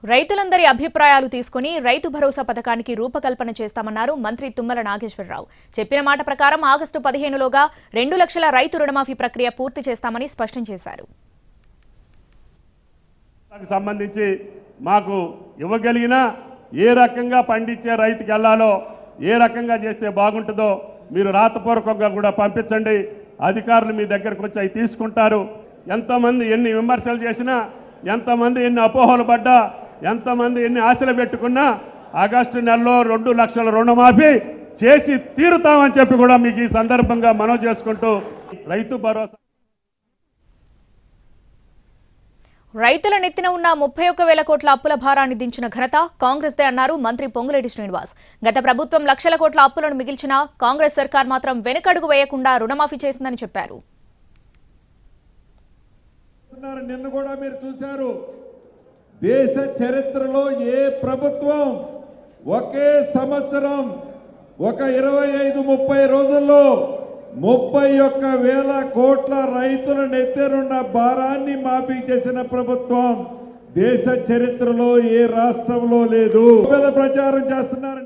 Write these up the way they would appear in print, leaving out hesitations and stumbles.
రైతులందరి అభిప్రాయాలు తీసుకుని రైతు భరోసా పథకానికి రూపకల్పన చేస్తామన్నారు మంత్రి తుమ్మల నాగేశ్వరరావు. చెప్పిన మాట ప్రకారం ఆగస్టు 15లోగా 2 లక్షల రైతు రుణమాఫీ ప్రక్రియ పూర్తి చేస్తామని స్పష్టం చేశారు. సంబంధించి మాకు ఇవ్వగలిగిన ఏ రకంగా పండించే రైతుకి వెళ్ళాలో ఏ రకంగా చేస్తే బాగుంటుందో మీరు రాతపూర్వకంగా కూడా పంపించండి. అధికారులు మీ దగ్గరకు వచ్చి అవి తీసుకుంటారు. ఎంతమంది ఎన్ని విమర్శలు చేసినా, ఎంతమంది ఎన్ని అపోహలు పడ్డా, ఎంతమంది ఎన్ని ఆశలు పెట్టుకున్నా ఆగస్టు నెలలో 2 లక్షల రుణమాఫీ చేసి తీరుతామని చెప్పి కూడా మీకు ఈ సందర్భంగా మనవి చేసుకుంటూ రైతు భరోసా రైతుల నెత్తిన ఉన్న 31,000 కోట్ల అప్పుల భారాన్ని దించిన ఘనత కాంగ్రెస్దే అన్నారు మంత్రి పొంగులేటి శ్రీనివాస్. గత ప్రభుత్వం లక్షల కోట్ల అప్పులను మిగిల్చినా కాంగ్రెస్ సర్కార్ మాత్రం వెనుకడుగు వేయకుండా రుణమాఫీ చేసిందని చెప్పారు. నిన్న కూడా మీరు చూశారు, దేశ చరిత్రలో ఏ ప్రభుత్వం ఒకే సంవత్సరం ఒక 25-30 రోజుల్లో 31,000 కోట్ల రైతుల నెత్తినున్న భారాన్ని మాఫీ చేసిన ప్రభుత్వం దేశ చరిత్రలో ఏ రాష్ట్రంలో లేదు. ప్రచారం చేస్తున్నారు.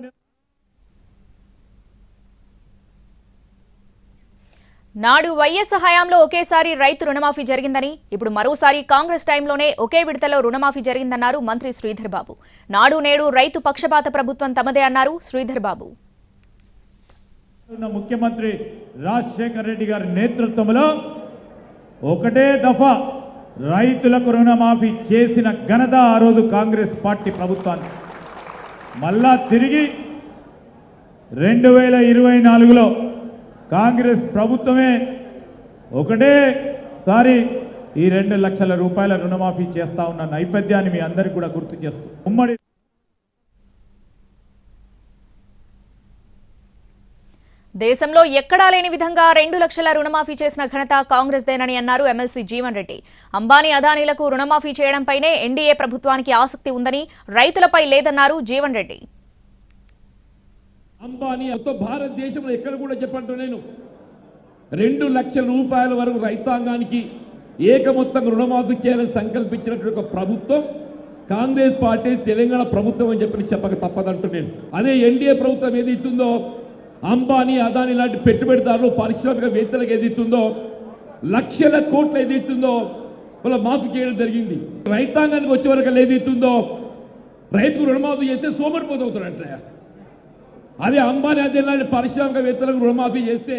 నాడు వైఎస్ హయాంలో ఒకేసారి రైతు రుణమాఫీ జరిగిందని, ఇప్పుడు మరోసారి కాంగ్రెస్ టైంలోనే ఒకే విడతలో రుణమాఫీ జరిగిందన్నారు మంత్రి శ్రీధర్ బాబు. నాడు నేడు రైతు పక్షపాత ప్రభుత్వం తమదే అన్నారు శ్రీధర్ బాబు. ముఖ్యమంత్రి రాజశేఖర్ రెడ్డి గారి నేతృత్వంలో ఒకటే దఫా రైతులకు రుణమాఫీ చేసిన ఘనత ఆ రోజు కాంగ్రెస్ పార్టీ ప్రభుత్వాన్ని. మళ్ళా తిరిగి 2024లో కాంగ్రెస్ ప్రభుత్వమే ఒకటేసారి ఈ 2 లక్షల రూపాయల రుణమాఫీ చేస్తా ఉన్న నేపథ్యాన్ని మీ అందరికీ కూడా గుర్తు చేస్తూ ఉమ్మడి దేశంలో ఎక్కడా లేని విధంగా 2 లక్షల రుణమాఫీ చేసిన ఘనత కాంగ్రెస్దేనని అన్నారు ఎమ్మెల్సీ జీవన్ రెడ్డి. అంబానీ అదానీలకు రుణమాఫీ చేయడంపైనే ఎన్డీఏ ప్రభుత్వానికి ఆసక్తి ఉందని, రైతులపై లేదన్నారు జీవన్ రెడ్డి. అంబానీ భారతదేశంలో ఎక్కడ కూడా చెప్పంటూ నేను 2 లక్షల రూపాయల వరకు రైతాంగానికి ఏకమొత్తం రుణమాఫీ చేయాలని సంకల్పించినటువంటి ఒక ప్రభుత్వం కాంగ్రెస్ పార్టీ తెలంగాణ ప్రభుత్వం అని చెప్పక తప్పదంటూ నేను. అదే ఎన్డీఏ ప్రభుత్వం ఏది ఇస్తుందో, అంబానీ అదానీ లాంటి పెట్టుబడిదారులు పారిశ్రామికవేత్తలకు ఏది ఇస్తుందో, లక్షల కోట్లు ఏది ఇస్తుందో వాళ్ళ మాఫీ చేయడం జరిగింది. రైతాంగానికి వచ్చే వరకు ఏది ఇస్తుందో రైతుకు రుణమాఫీ చేస్తే సోమరిపోతవుతాడు. అట్లా అదే అంబానీ అదే లాంటి పారిశ్రామికవేత్తలకు రుణమాఫీ చేస్తే